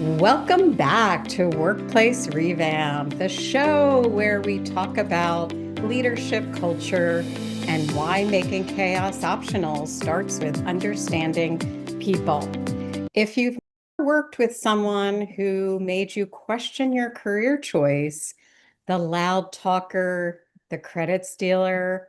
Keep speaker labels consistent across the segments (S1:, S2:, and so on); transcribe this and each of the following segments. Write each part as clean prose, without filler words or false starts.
S1: Welcome back to Workplace Revamp, the show where we talk about leadership culture and why making chaos optional starts with understanding people. If you've worked with someone who made you question your career choice, the loud talker, the credit stealer,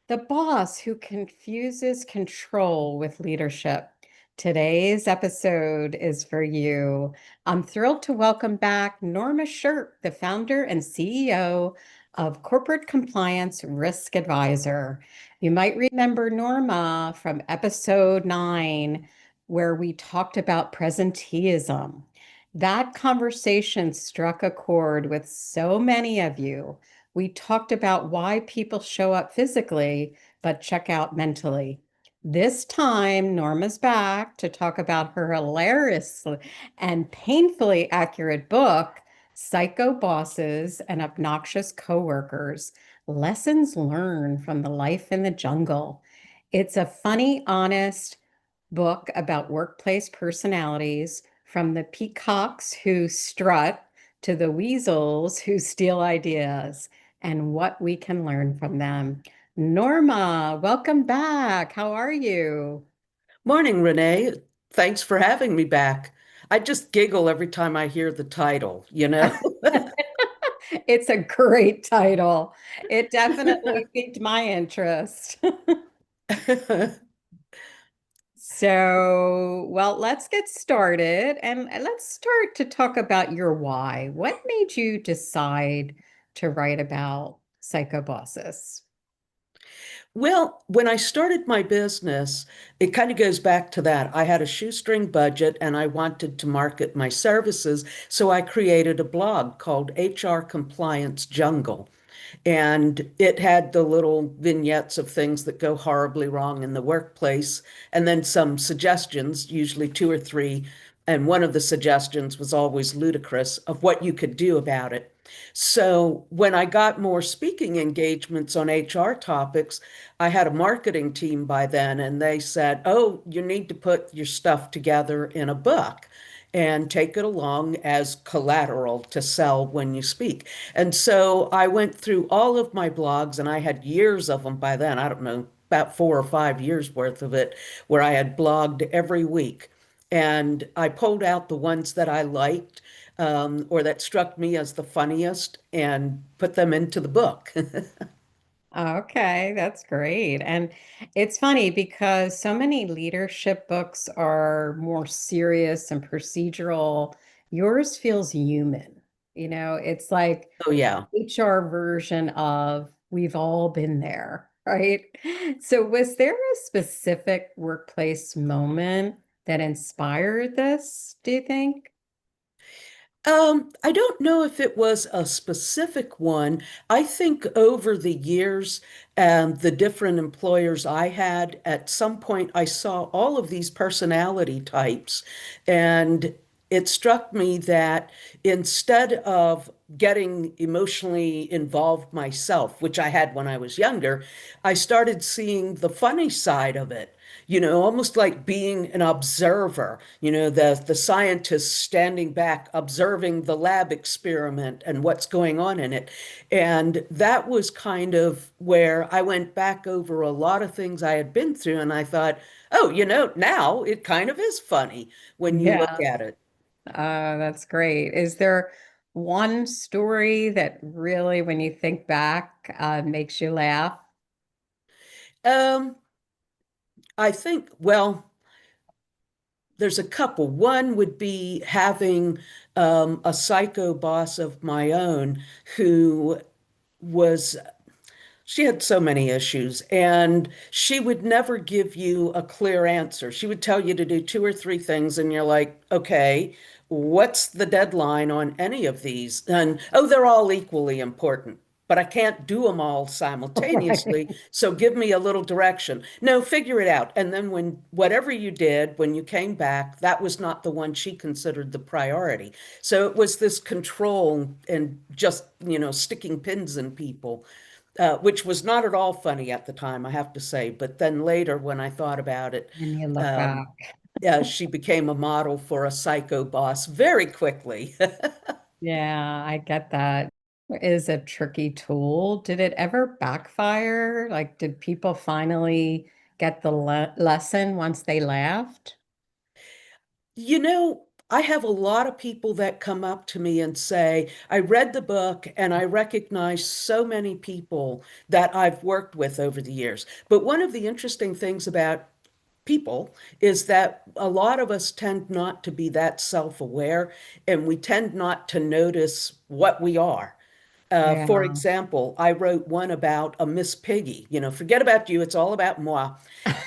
S1: the boss who confuses control with leadership. Today's episode is for you. I'm thrilled to welcome back Norma Shirk, the founder and CEO of Corporate Compliance Risk Advisor. You might remember Norma from episode 9, where we talked about presenteeism. That conversation struck a chord with so many of you. We talked about why people show up physically, but check out mentally. This time, Norma's back to talk about her hilarious and painfully accurate book, Psycho Bosses and Obnoxious Coworkers: Lessons Learned from the Life in the Jungle. It's a funny, honest book about workplace personalities, from the peacocks who strut to the weasels who steal ideas, and what we can learn from them. Norma, welcome back. How are you?
S2: Morning, Renee. Thanks for having me back. I just giggle every time I hear the title.
S1: It's a great title. It definitely piqued my interest. Well, let's get started and let's start to talk about your why. What made you decide to write about psychobosses?
S2: Well, when I started my business, it kind of goes back to that. I had a shoestring budget and I wanted to market my services, so I created a blog called HR Compliance Jungle. And it had the little vignettes of things that go horribly wrong in the workplace, and then some suggestions, usually two or three. And one of the suggestions was always ludicrous of what you could do about it. So when I got more speaking engagements on HR topics, I had a marketing team by then, and they said, "Oh, you need to put your stuff together in a book and take it along as collateral to sell when you speak." And so I went through all of my blogs, and I had years of them by then. I don't know, about 4 or 5 years worth of it, where I had blogged every week. And I pulled out the ones that I liked, or that struck me as the funniest, and put them into the book.
S1: Okay, that's great. And it's funny because so many leadership books are more serious and procedural. Yours feels human. It's like
S2: Oh, yeah.
S1: HR version of we've all been there, right? So was there a specific workplace moment that inspired this, do you think?
S2: I don't know if it was a specific one. I think over the years, the different employers I had, at some point, I saw all of these personality types. And it struck me that instead of getting emotionally involved myself, which I had when I was younger, I started seeing the funny side of it. Almost like being an observer, the scientists standing back observing the lab experiment and what's going on in it. And that was kind of where I went back over a lot of things I had been through, and I thought, oh, now it kind of is funny when you look
S1: Yeah.
S2: at it.
S1: That's great. Is there one story that really, when you think back, makes you laugh?
S2: Um, I think, well, there's a couple. One would be having a psycho boss of my own who was she had so many issues, and she would never give you a clear answer. She would tell you to do two or three things, and you're like, okay, what's the deadline on any of these? And oh, they're all equally important, but I can't do them all
S1: Right.
S2: simultaneously. So give me a little direction. No, figure it out. And then when whatever you did, when you came back, that was not the one she considered the priority. So it was this control and just, sticking pins in people, which was not at all funny at the time, I have to say. But then later, when I thought about it,
S1: And you look
S2: um,
S1: back.
S2: She became a model for a psycho boss very quickly.
S1: Yeah, I get that. It is a tricky tool. Did it ever backfire? Like, did people finally get the lesson once they laughed?
S2: You know, I have a lot of people that come up to me and say, I read the book and I recognize so many people that I've worked with over the years. But one of the interesting things about people is that a lot of us tend not to be that self-aware and we tend not to notice what we are. For
S1: Yeah,
S2: example, I wrote one about a Miss Piggy. Forget about you, it's all about moi.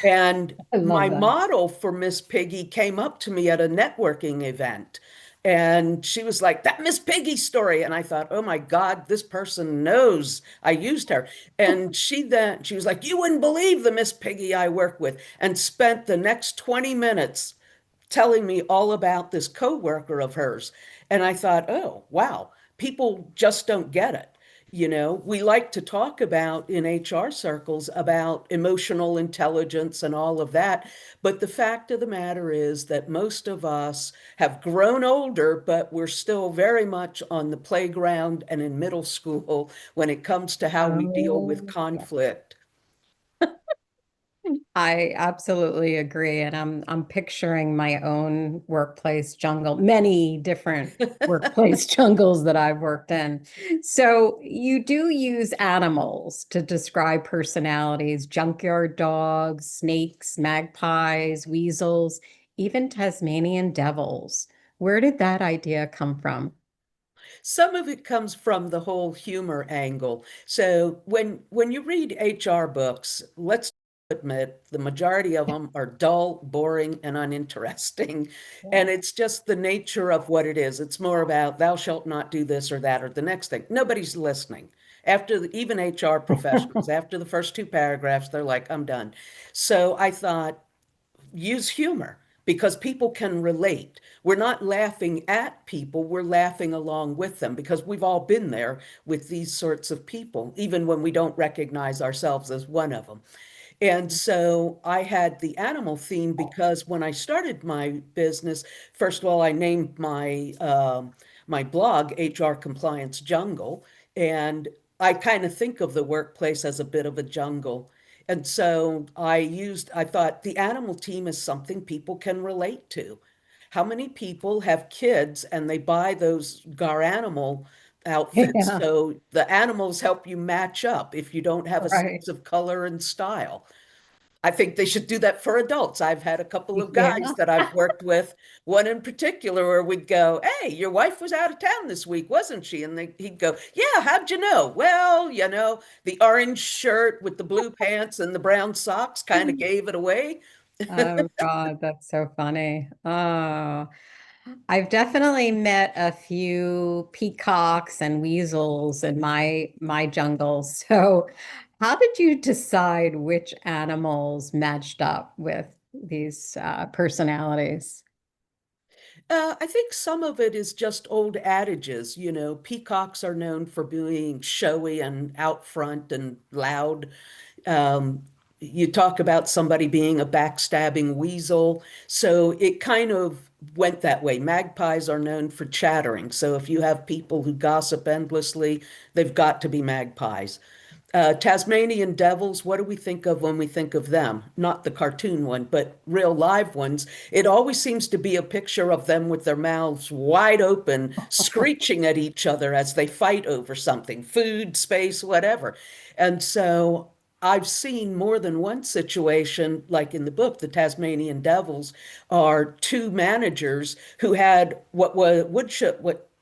S2: And
S1: I
S2: my
S1: love that.
S2: model for Miss Piggy came up to me at a networking event. And she was like, that Miss Piggy story. And I thought, oh my God, this person knows I used her. And she was like, you wouldn't believe the Miss Piggy I work with, and spent the next 20 minutes telling me all about this coworker of hers. And I thought, oh, wow, people just don't get it. We like to talk about in HR circles about emotional intelligence and all of that. But the fact of the matter is that most of us have grown older, but we're still very much on the playground and in middle school when it comes to how we deal with
S1: Oh, yeah.
S2: conflict.
S1: I absolutely agree. And I'm picturing my own workplace jungle, many different workplace jungles that I've worked in. So you do use animals to describe personalities, junkyard dogs, snakes, magpies, weasels, even Tasmanian devils. Where did that idea come from?
S2: Some of it comes from the whole humor angle. So when you read HR books, let's admit the majority of them are dull, boring, and uninteresting.
S1: Yeah.
S2: And it's just the nature of what it is. It's more about thou shalt not do this or that or the next thing. Nobody's listening. Even HR professionals, after the first two paragraphs, they're like, I'm done. So I thought, use humor because people can relate. We're not laughing at people, we're laughing along with them because we've all been there with these sorts of people, even when we don't recognize ourselves as one of them. And so I had the animal theme because when I started my business, first of all, I named my blog HR Compliance Jungle, and I kind of think of the workplace as a bit of a jungle. And so I thought the animal team is something people can relate to. How many people have kids and they buy those gar animal outfits
S1: Yeah,
S2: so the animals help you match up if you don't have a
S1: right.
S2: sense of color and style? I think they should do that for adults. I've had a couple of guys
S1: Yeah.
S2: that I've worked with, one in particular, where we'd go, hey, your wife was out of town this week, wasn't she? And he'd go, yeah, how'd you know? Well, the orange shirt with the blue pants and the brown socks kind of gave it away.
S1: Oh God, that's so funny. Oh, I've definitely met a few peacocks and weasels in my jungle. So, how did you decide which animals matched up with these personalities?
S2: I think some of it is just old adages. Peacocks are known for being showy and out front and loud. Um, you talk about somebody being a backstabbing weasel. So it kind of went that way. Magpies are known for chattering. So if you have people who gossip endlessly, they've got to be magpies. Tasmanian devils, what do we think of when we think of them? Not the cartoon one, but real live ones. It always seems to be a picture of them with their mouths wide open, screeching at each other as they fight over something, food, space, whatever. And so I've seen more than one situation, like in the book, the Tasmanian Devils are two managers who had what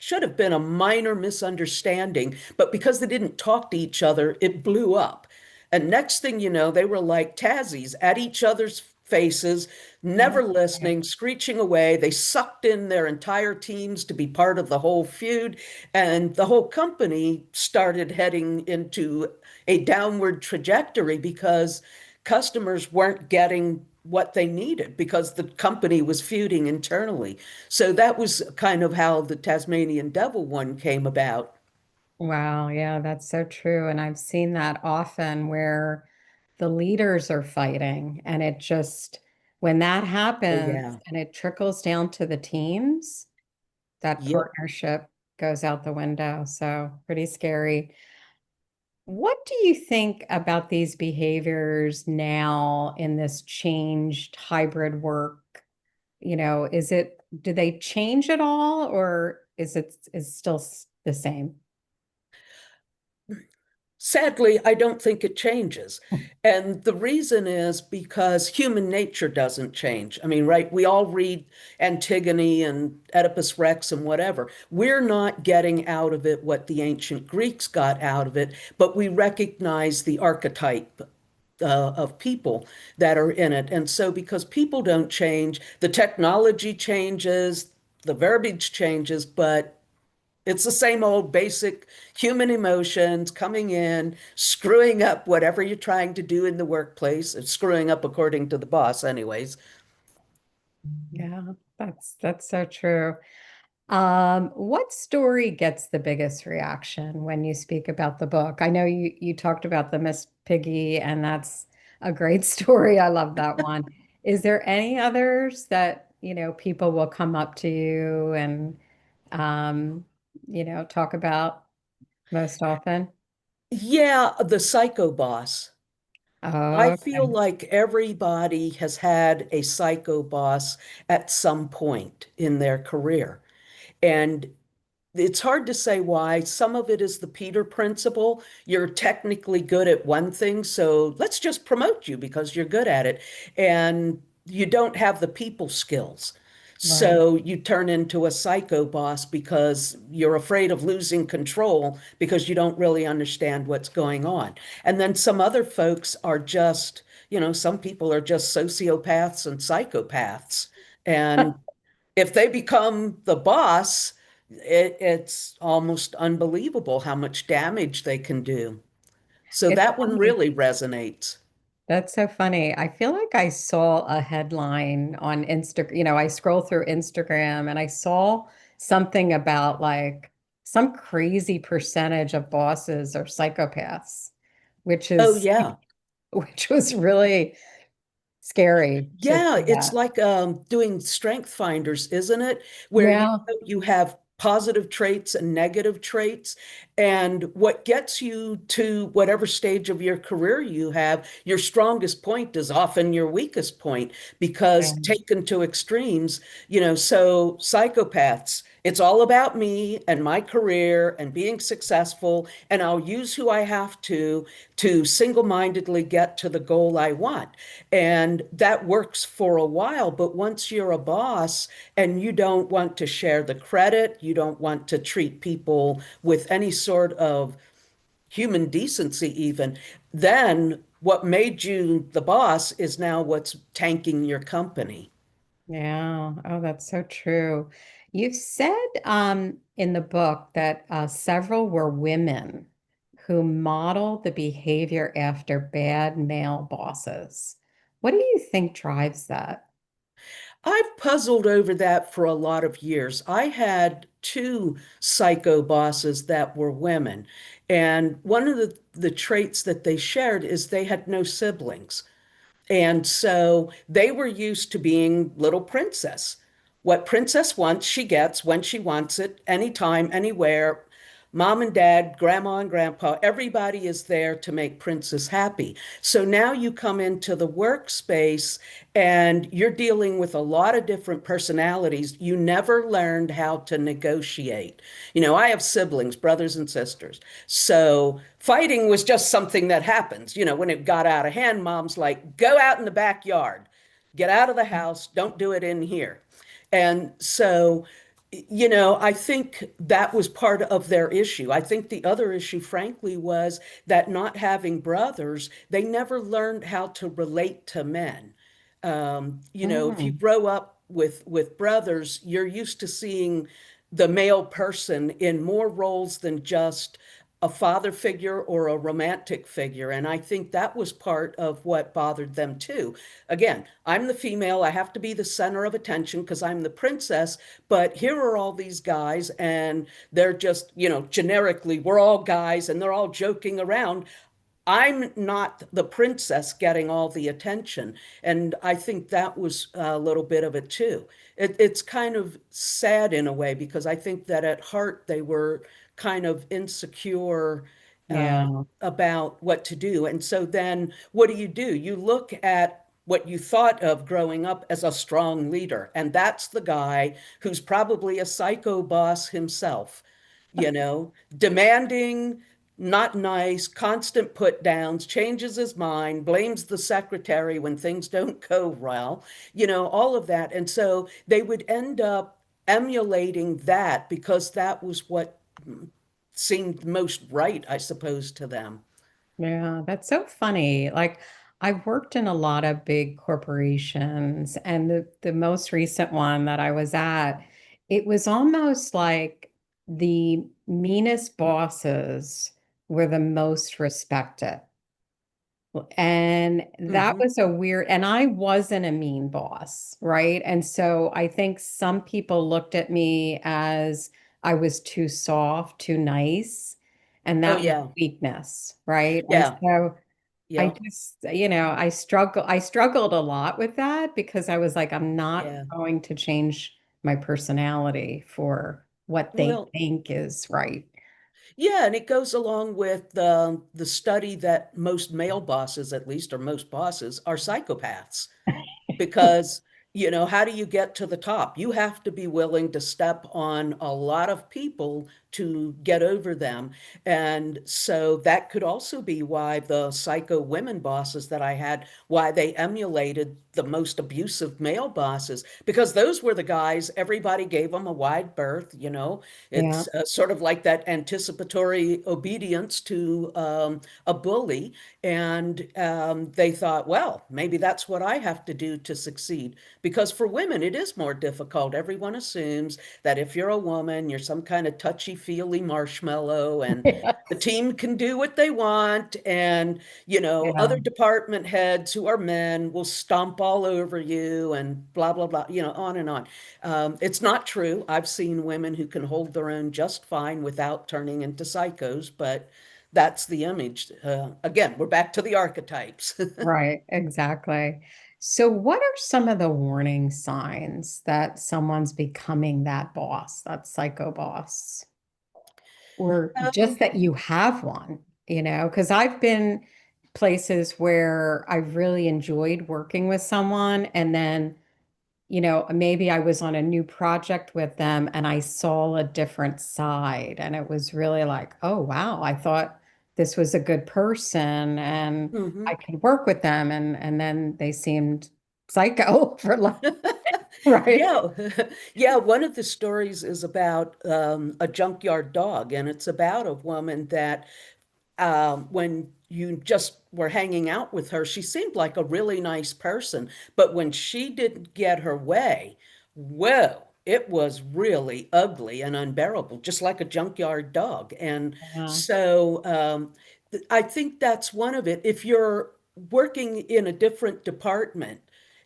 S2: should have been a minor misunderstanding, but because they didn't talk to each other, it blew up. And next thing you know, they were like Tazzies at each other's faces, never
S1: Okay.
S2: listening, screeching away. They sucked in their entire teams to be part of the whole feud. And the whole company started heading into a downward trajectory because customers weren't getting what they needed because the company was feuding internally. So that was kind of how the Tasmanian Devil one came about.
S1: Wow, yeah, that's so true. And I've seen that often where the leaders are fighting and it just When that
S2: Oh,
S1: happens
S2: yeah.
S1: and it trickles down to the teams, that
S2: Yep.
S1: partnership goes out the window. So pretty scary. What do you think about these behaviors now in this changed hybrid work? Do they change at all, or is still the same?
S2: Sadly, I don't think it changes. And the reason is because human nature doesn't change. I mean, right? We all read Antigone and Oedipus Rex and whatever. We're not getting out of it what the ancient Greeks got out of it, but we recognize the archetype of people that are in it. And so, because people don't change, the technology changes, the verbiage changes, but it's the same old basic human emotions coming in, screwing up whatever you're trying to do in the workplace, screwing up according to the boss, anyways.
S1: Yeah, that's so true. What story gets the biggest reaction when you speak about the book? I know you talked about the Miss Piggy, and that's a great story. I love that one. Is there any others that, people will come up to you and um, talk about most often?
S2: Yeah, the psycho boss. I feel
S1: Okay.
S2: like everybody has had a psycho boss at some point in their career. And it's hard to say why. Some of it is the Peter principle. You're technically good at one thing, so let's just promote you because you're good at it. And you don't have the people skills.
S1: Right.
S2: So you turn into a psycho boss because you're afraid of losing control because you don't really understand what's going on. And then some other folks are just, some people are just sociopaths and psychopaths. And if they become the boss, it's almost unbelievable how much damage they can do. So
S1: It's
S2: that one
S1: funny.
S2: really resonates.
S1: That's so funny. I feel like I saw a headline on Instagram. I scroll through Instagram and I saw something about like some crazy percentage of bosses are psychopaths, which
S2: Oh,
S1: is
S2: yeah.
S1: which was really scary to
S2: Yeah,
S1: see
S2: it's
S1: that.
S2: like doing strength finders, isn't it? Where
S1: Yeah.
S2: you have positive traits and negative traits, and what gets you to whatever stage of your career you have, your strongest point is often your weakest point because
S1: Yeah.
S2: taken to extremes, so psychopaths, it's all about me and my career and being successful, and I'll use who I have to single-mindedly get to the goal I want. And that works for a while, but once you're a boss and you don't want to share the credit, you don't want to treat people with any sort of human decency, even, then what made you the boss is now what's tanking your company.
S1: Yeah. Oh, that's so true. You've said in the book that several were women who modeled the behavior after bad male bosses. What do you think drives that?
S2: I've puzzled over that for a lot of years. I had two psycho bosses that were women, and one of the traits that they shared is they had no siblings. And so they were used to being little princess. What princess wants, she gets when she wants it, anytime, anywhere. Mom and dad, grandma and grandpa, everybody is there to make princess happy. So now you come into the workspace and you're dealing with a lot of different personalities. You never learned how to negotiate. I have siblings, brothers and sisters. So fighting was just something that happens. When it got out of hand, mom's like, go out in the backyard, get out of the house, don't do it in here. And so, I think that was part of their issue. I think the other issue, frankly, was that not having brothers, they never learned how to relate to men. If you
S1: Mm,
S2: grow up with brothers, you're used to seeing the male person in more roles than just a father figure or a romantic figure. And I think that was part of what bothered them too. Again, I'm the female, I have to be the center of attention because I'm the princess, but here are all these guys, and they're just, generically, we're all guys and they're all joking around. I'm not the princess getting all the attention. And I think that was a little bit of it too. It's kind of sad in a way because I think that at heart they were kind of insecure
S1: Yeah.
S2: about what to do. And so then what do? You look at what you thought of growing up as a strong leader, and that's the guy who's probably a psycho boss himself, demanding, not nice, constant put downs, changes his mind, blames the secretary when things don't go well, all of that. And so they would end up emulating that because that was what seemed most right, I suppose, to them.
S1: Yeah, that's so funny. Like I've worked in a lot of big corporations, and the most recent one that I was at, it was almost like the meanest bosses were the most respected. And that
S2: Hmm.
S1: was a weird, and I wasn't a mean boss, right? And so I think some people looked at me as I was too soft, too nice, and
S2: Oh,
S1: that was
S2: yeah.
S1: weakness, right? And
S2: Yeah.
S1: so I
S2: Yeah.
S1: just, I struggled a lot with that because I was like, I'm not
S2: Yeah.
S1: going to change my personality for what they
S2: Well,
S1: think is right.
S2: yeah, and it goes along with the study that most male bosses, at least, or most bosses, are psychopaths. Because, how do you get to the top? You have to be willing to step on a lot of people to get over them. And so that could also be why the psycho women bosses that I had, why they emulated the most abusive male bosses, because those were the guys, everybody gave them a wide berth.
S1: Yeah,
S2: It's sort of like that anticipatory obedience to a bully. And they thought, well, maybe that's what I have to do to succeed. Because for women, it is more difficult. Everyone assumes that if you're a woman, you're some kind of touchy-feely marshmallow and the
S1: yes,
S2: team can do what they want. And,
S1: yeah,
S2: other department heads who are men will stomp all over you and blah, blah, blah, on and on. It's not true. I've seen women who can hold their own just fine without turning into psychos, but that's the image. Again, we're back to the archetypes.
S1: right, exactly. So, what are some of the warning signs that someone's becoming that boss, that psycho boss? Or just
S2: Um,
S1: that you have one, because I've been places where I've really enjoyed working with someone, and then, maybe I was on a new project with them and I saw a different side, and it was really like, oh, wow, I thought this was a good person and I
S2: mhm.
S1: could work with them, and then they seemed psycho for like, right?
S2: Yeah, yeah. One of the stories is about a junkyard dog, and it's about a woman that when you just were hanging out with her, she seemed like a really nice person. But when she didn't get her way, well, it was really ugly and unbearable, just like a junkyard dog. And
S1: Yeah,
S2: so I think that's one of it. If you're working in a different department,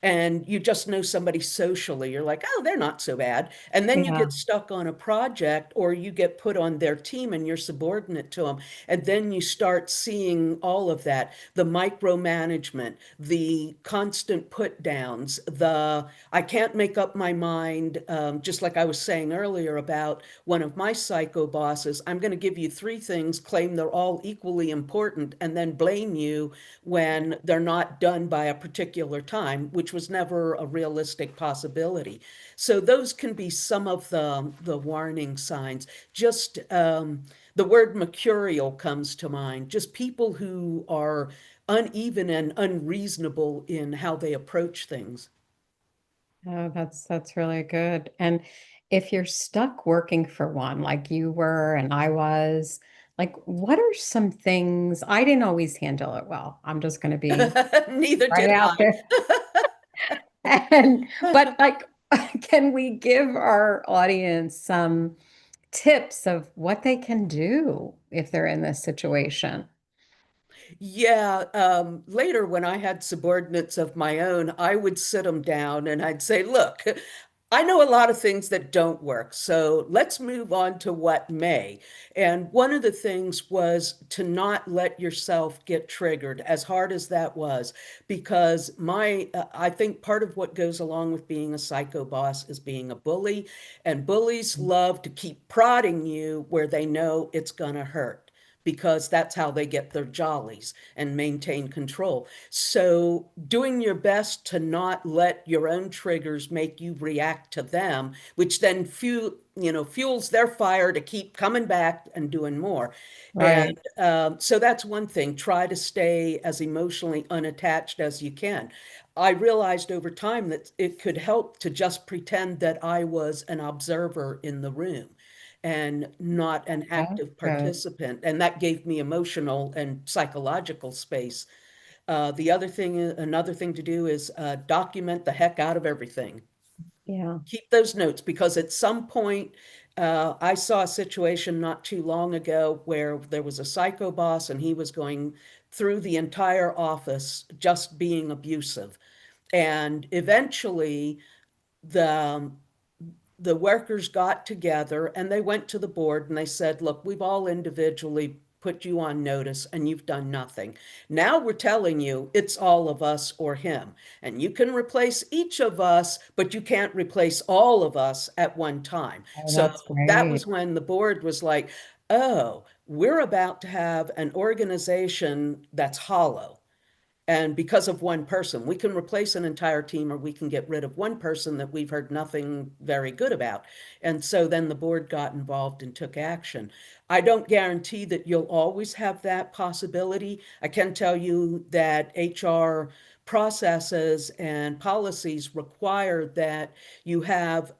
S2: and you just know somebody socially, you're like, oh, they're not so bad. And then you
S1: yeah,
S2: get stuck on a project or you get put on their team and you're subordinate to them. And then you start seeing all of that, the micromanagement, the constant put downs, I can't make up my mind, just like I was saying earlier about one of my psycho bosses. I'm going to give you three things, claim they're all equally important, and then blame you when they're not done by a particular time, which was never a realistic possibility. So those can be some of the warning signs. Just the word mercurial comes to mind. Just people who are uneven and unreasonable in how they approach things.
S1: oh, that's really good. And if you're stuck working for one, like you were and I was, like, what are some things I didn't always handle it well? I'm just going to be
S2: Neither
S1: right
S2: did
S1: out
S2: I.
S1: there. And but like, can we give our audience some tips of what they can do if they're in this situation?
S2: Yeah, later when I had subordinates of my own, I would sit them down and I'd say, look, I know a lot of things that don't work. So let's move on to what may. And one of the things was to not let yourself get triggered, as hard as that was, because I think part of what goes along with being a psycho boss is being a bully. And bullies love to keep prodding you where they know it's going to hurt, because that's how they get their jollies and maintain control. So, doing your best to not let your own triggers make you react to them, which then fuels their fire to keep coming back and doing more. And
S1: Right.
S2: so that's one thing. Try to stay as emotionally unattached as you can. I realized over time that it could help to just pretend that I was an observer in the room and not an
S1: That's
S2: active
S1: good.
S2: participant. And that gave me emotional and psychological space. Another thing to do is document the heck out of everything.
S1: Yeah.
S2: Keep those notes, because at some point, I saw a situation not too long ago where there was a psycho boss and he was going through the entire office just being abusive. And eventually, the the workers got together and they went to the board and they said, look, we've all individually put you on notice and you've done nothing. Now we're telling you it's all of us or him. And you can replace each of us, but you can't replace all of us at one time.
S1: Oh,
S2: So
S1: that's
S2: that
S1: great.
S2: was when the board was like, oh, we're about to have an organization that's hollow. And because of one person, we can replace an entire team or we can get rid of one person that we've heard nothing very good about. And so then the board got involved and took action. I don't guarantee that you'll always have that possibility. I can tell you that HR processes and policies require that you have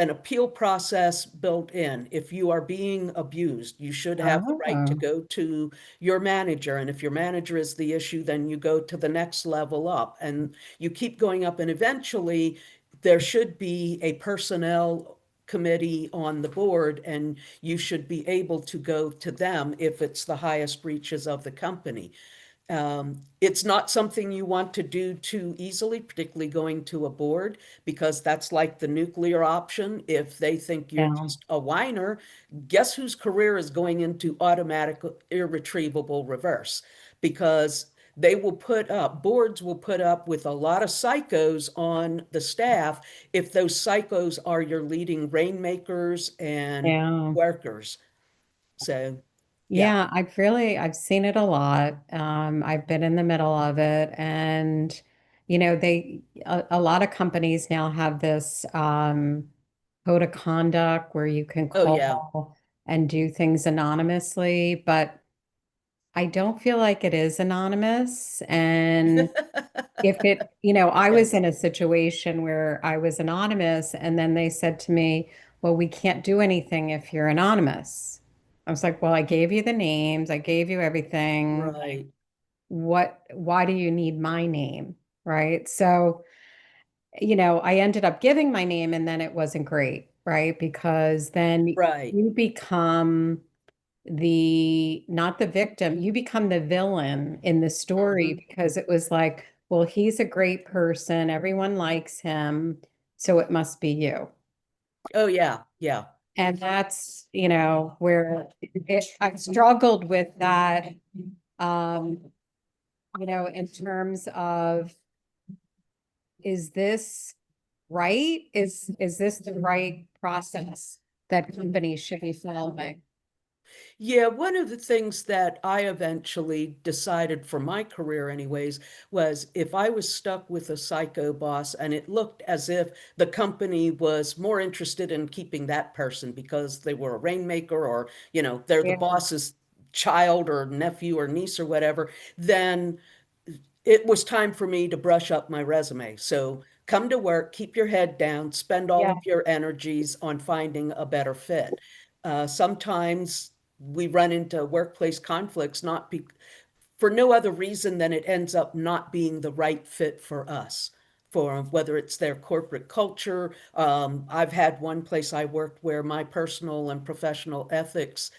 S2: an appeal process built in. If you are being abused, you should have the right to
S1: Oh,
S2: go to your manager. And if your manager is the issue, then you go to the next level up and you keep going up. And eventually, there should be a personnel committee on the board, and you should be able to go to them if it's the highest reaches of the company. It's not something you want to do too easily, particularly going to a board, because that's like the nuclear option. If they think you're
S1: yeah.
S2: just a whiner, guess whose career is going into automatic, irretrievable reverse? Because boards will put up with a lot of psychos on the staff if those psychos are your leading rainmakers and
S1: Yeah.
S2: workers. So, yeah.
S1: Yeah, I've seen it a lot. I've been in the middle of it, and a lot of companies now have this code of conduct where you can
S2: Oh, yeah.
S1: call and do things anonymously, but I don't feel like it is anonymous. And if I
S2: Yeah.
S1: was in a situation where I was anonymous and then they said to me, well, we can't do anything if you're anonymous. I was like, well, I gave you the names, I gave you everything.
S2: Right.
S1: Why do you need my name? Right. So, I ended up giving my name and then it wasn't great. Right. Because then
S2: Right.
S1: you become not the victim, you become the villain in the story
S2: Hmm.
S1: because it was like, well, he's a great person, everyone likes him, so it must be you.
S2: Oh, yeah. Yeah.
S1: And that's, where I've struggled with that, um, in terms of, is this right? Is this the right process that companies should be following?
S2: Yeah, one of the things that I eventually decided for my career, anyways, was if I was stuck with a psycho boss and it looked as if the company was more interested in keeping that person because they were a rainmaker or, they're the
S1: Yeah.
S2: boss's child or nephew or niece or whatever, then it was time for me to brush up my resume. So come to work, keep your head down, spend all
S1: Yeah.
S2: of your energies on finding a better fit. Sometimes we run into workplace conflicts for no other reason than it ends up not being the right fit for us, for whether it's their corporate culture. I've had one place I worked where my personal and professional ethics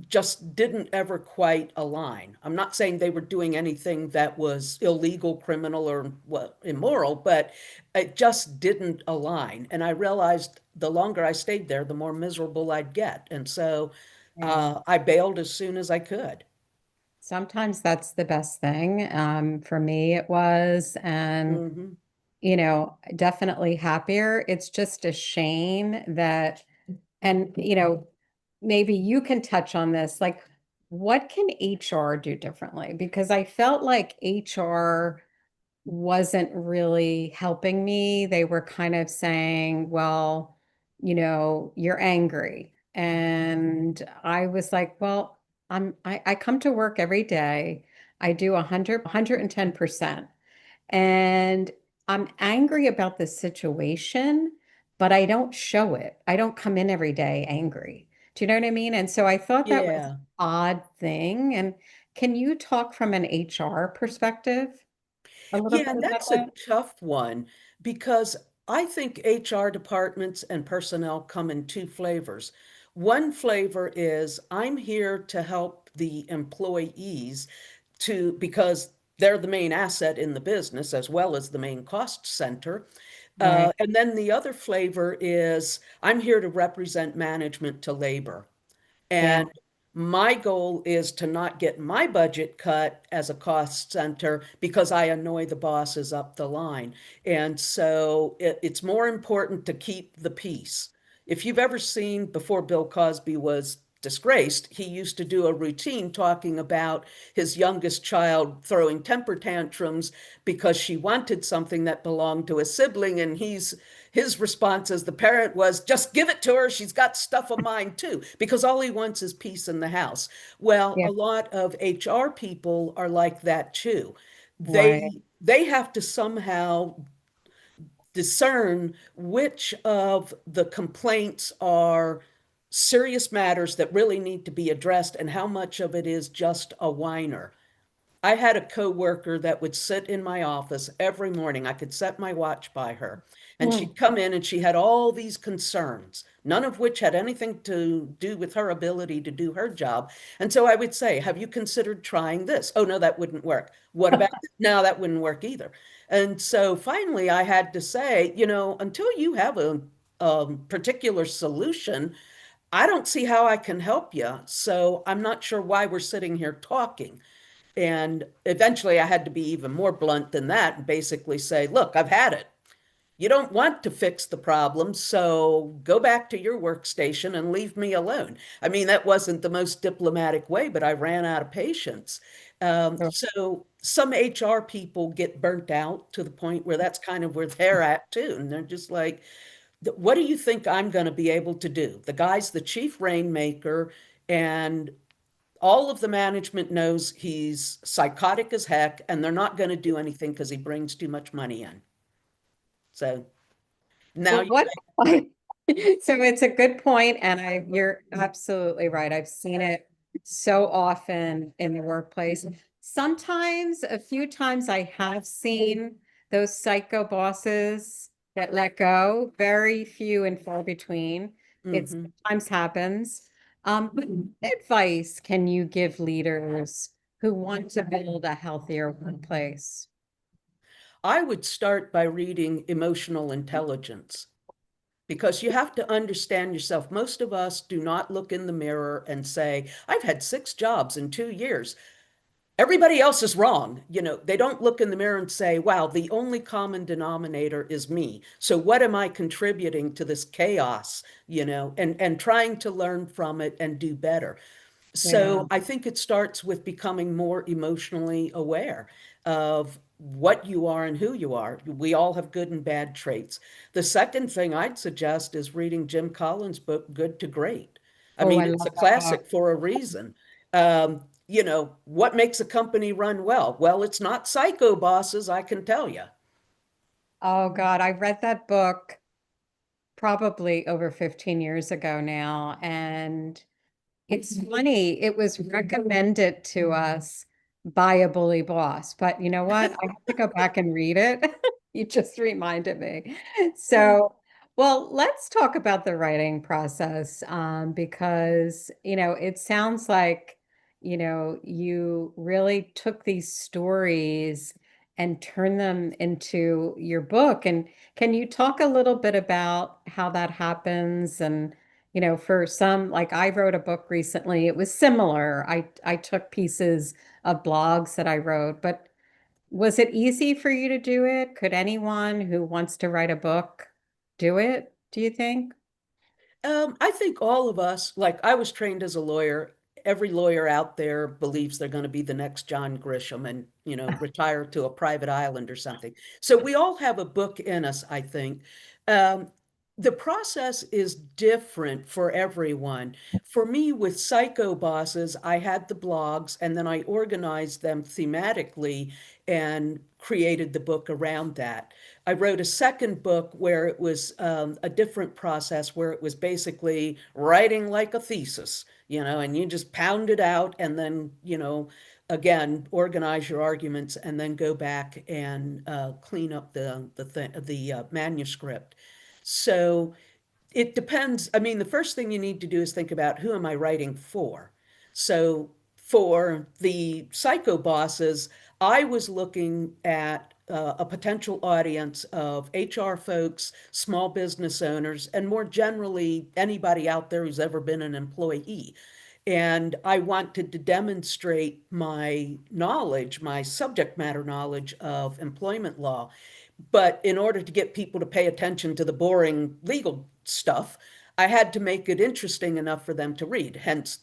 S2: just didn't ever quite align. I'm not saying they were doing anything that was illegal, criminal, or well, immoral, but it just didn't align. And I realized the longer I stayed there, the more miserable I'd get. And so
S1: Yeah.
S2: I bailed as soon as I could.
S1: Sometimes that's the best thing. For me, it was, and
S2: Hmm.
S1: definitely happier. It's just a shame that, and maybe you can touch on this, like, what can HR do differently? Because I felt like HR wasn't really helping me. They were kind of saying, well, you're angry. And I was like, well, I come to work every day. I do 110%. And I'm angry about the situation, but I don't show it. I don't come in every day angry. Do you know what I mean? And so I thought that was an
S2: Yeah.
S1: odd thing. And can you talk from an HR perspective a little
S2: Yeah,
S1: bit
S2: and
S1: about
S2: that's a
S1: that?
S2: tough one because I think HR departments and personnel come in two flavors. One flavor is I'm here to help the employees because they're the main asset in the business as well as the main cost center.
S1: Right.
S2: And then the other flavor is I'm here to represent management to labor.
S1: Yeah.
S2: And my goal is to not get my budget cut as a cost center because I annoy the bosses up the line. And so it's more important to keep the peace. If you've ever seen before Bill Cosby was disgraced, he used to do a routine talking about his youngest child throwing temper tantrums because she wanted something that belonged to a sibling, and his response as the parent was, just give it to her. She's got stuff of mine too, because all he wants is peace in the house. Well,
S1: Yeah.
S2: a lot of HR people are like that too.
S1: Right.
S2: They have to somehow discern which of the complaints are serious matters that really need to be addressed and how much of it is just a whiner. I had a coworker that would sit in my office every morning. I could set my watch by her. And
S1: Hmm.
S2: she'd come in and she had all these concerns, none of which had anything to do with her ability to do her job. And so I would say, have you considered trying this? Oh, no, that wouldn't work. What about this? No, that wouldn't work either. And so finally I had to say, until you have a particular solution, I don't see how I can help you. So I'm not sure why we're sitting here talking. And eventually I had to be even more blunt than that and basically say, look, I've had it. You don't want to fix the problem, so go back to your workstation and leave me alone. I mean, that wasn't the most diplomatic way, but I ran out of patience.
S1: Sure.
S2: So some HR people get burnt out to the point where that's kind of where they're at too. And they're just like, what do you think I'm going to be able to do? The guy's the chief rainmaker, and all of the management knows he's psychotic as heck, and they're not going to do anything because he brings too much money in. So now
S1: Well,
S2: you
S1: what?
S2: say,
S1: So it's a good point, and you're absolutely right. I've seen it so often in the workplace. Sometimes, a few times, I have seen those psycho bosses that let go. Very few and far between. It
S2: mm-hmm.
S1: sometimes happens. What advice can you give leaders who want to build a healthier workplace?
S2: I would start by reading Emotional Intelligence because you have to understand yourself. Most of us do not look in the mirror and say, I've had 6 jobs in 2 years. Everybody else is wrong. They don't look in the mirror and say, wow, the only common denominator is me. So what am I contributing to this chaos, and trying to learn from it and do better.
S1: Yeah.
S2: So I think it starts with becoming more emotionally aware of what you are and who you are. We all have good and bad traits. The second thing I'd suggest is reading Jim Collins' book, Good to Great. I
S1: Oh,
S2: mean,
S1: I
S2: it's
S1: love
S2: a
S1: that book.
S2: classic for a reason. What makes a company run well? Well, it's not psycho bosses, I can tell you.
S1: Oh God, I read that book probably over 15 years ago now. And it's funny, it was recommended to us by a bully boss. But you know what? I have to go back and read it. You just reminded me. So, Well, let's talk about the writing process because, it sounds like, you really took these stories and turned them into your book. And can you talk a little bit about how that happens? And, for some, like I wrote a book recently, it was similar. I took pieces of blogs that I wrote, but was it easy for you to do it? Could anyone who wants to write a book do it, do you think?
S2: I think all of us, like I was trained as a lawyer. Every lawyer out there believes they're going to be the next John Grisham and, retire to a private island or something. So we all have a book in us, I think. Um, the process is different for everyone. For me, with Psycho Bosses, I had the blogs and then I organized them thematically and created the book around that. I wrote a second book where it was a different process, where it was basically writing like a thesis, and you just pound it out and then, again, organize your arguments and then go back and clean up the manuscript. So it depends. I mean, the first thing you need to do is think about who am I writing for? So for the Psycho Bosses, I was looking at a potential audience of HR folks, small business owners, and more generally, anybody out there who's ever been an employee. And I wanted to demonstrate my knowledge, my subject matter knowledge of employment law. But in order to get people to pay attention to the boring legal stuff, I had to make it interesting enough for them to read. Hence,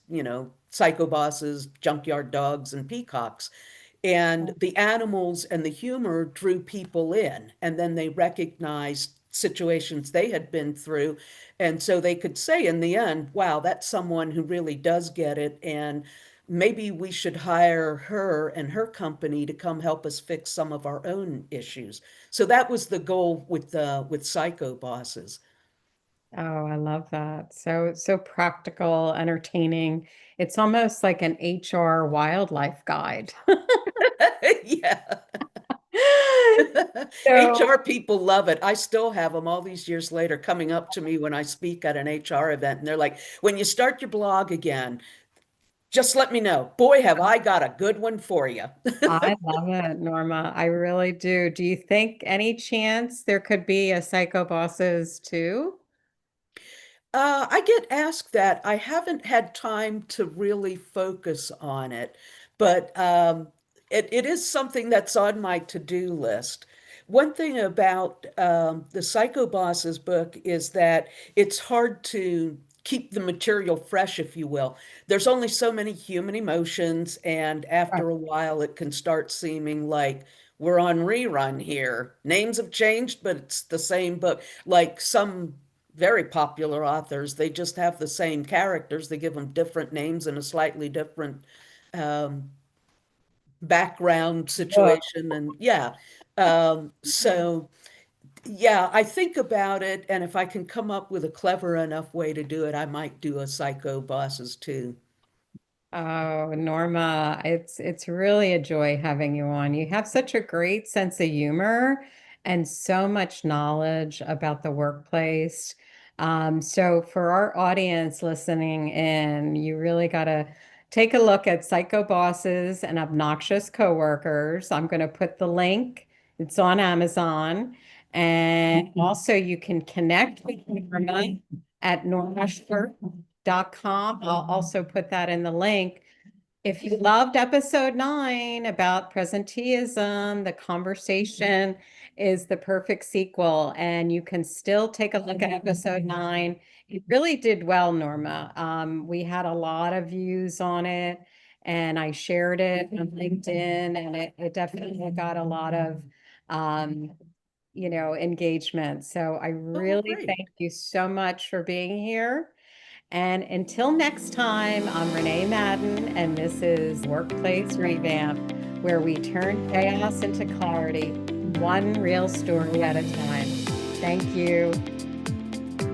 S2: Psycho Bosses, Junkyard Dogs, and Peacocks. And the animals and the humor drew people in, and then they recognized situations they had been through. And so they could say in the end, wow, that's someone who really does get it. And maybe we should hire her and her company to come help us fix some of our own issues. So that was the goal with Psycho Bosses.
S1: Oh, I love that. So practical, entertaining. It's almost like an HR wildlife guide.
S2: Yeah.
S1: So
S2: HR people love it. I still have them all these years later coming up to me when I speak at an HR event, and they're like, when you start your blog again, just let me know. Boy, have I got a good one for you.
S1: I love it, Norma. I really do. Do you think any chance there could be a Psycho Bosses too?
S2: I get asked that. I haven't had time to really focus on it, but it is something that's on my to-do list. One thing about the Psycho Bosses book is that it's hard to keep the material fresh, if you will. There's only so many human emotions, and
S1: Right.
S2: after a while, it can start seeming like we're on rerun here. Names have changed, but it's the same book. Like some very popular authors, they just have the same characters. They give them different names and a slightly different um, background
S1: Book.
S2: situation. And yeah, so yeah, I think about it. And if I can come up with a clever enough way to do it, I might do a Psycho Bosses too.
S1: Oh, Norma, it's really a joy having you on. You have such a great sense of humor and so much knowledge about the workplace. So for our audience listening in, you really got to take a look at Psycho Bosses and Obnoxious Coworkers. I'm going to put the link. It's on Amazon. And also you can connect with Norma at normashirk.com. I'll also put that in the link. If you loved episode 9 about presenteeism, the conversation is the perfect sequel, and you can still take a look at episode 9. It really did well, Norma. We had a lot of views on it, and I shared it on LinkedIn, and it definitely got a lot of um, engagement. So I
S2: Oh,
S1: really
S2: great.
S1: thank you so much for being here. And until next time, I'm Renee Madden, and this is Workplace Revamp, where we turn chaos into clarity, one real story at a time. Thank you.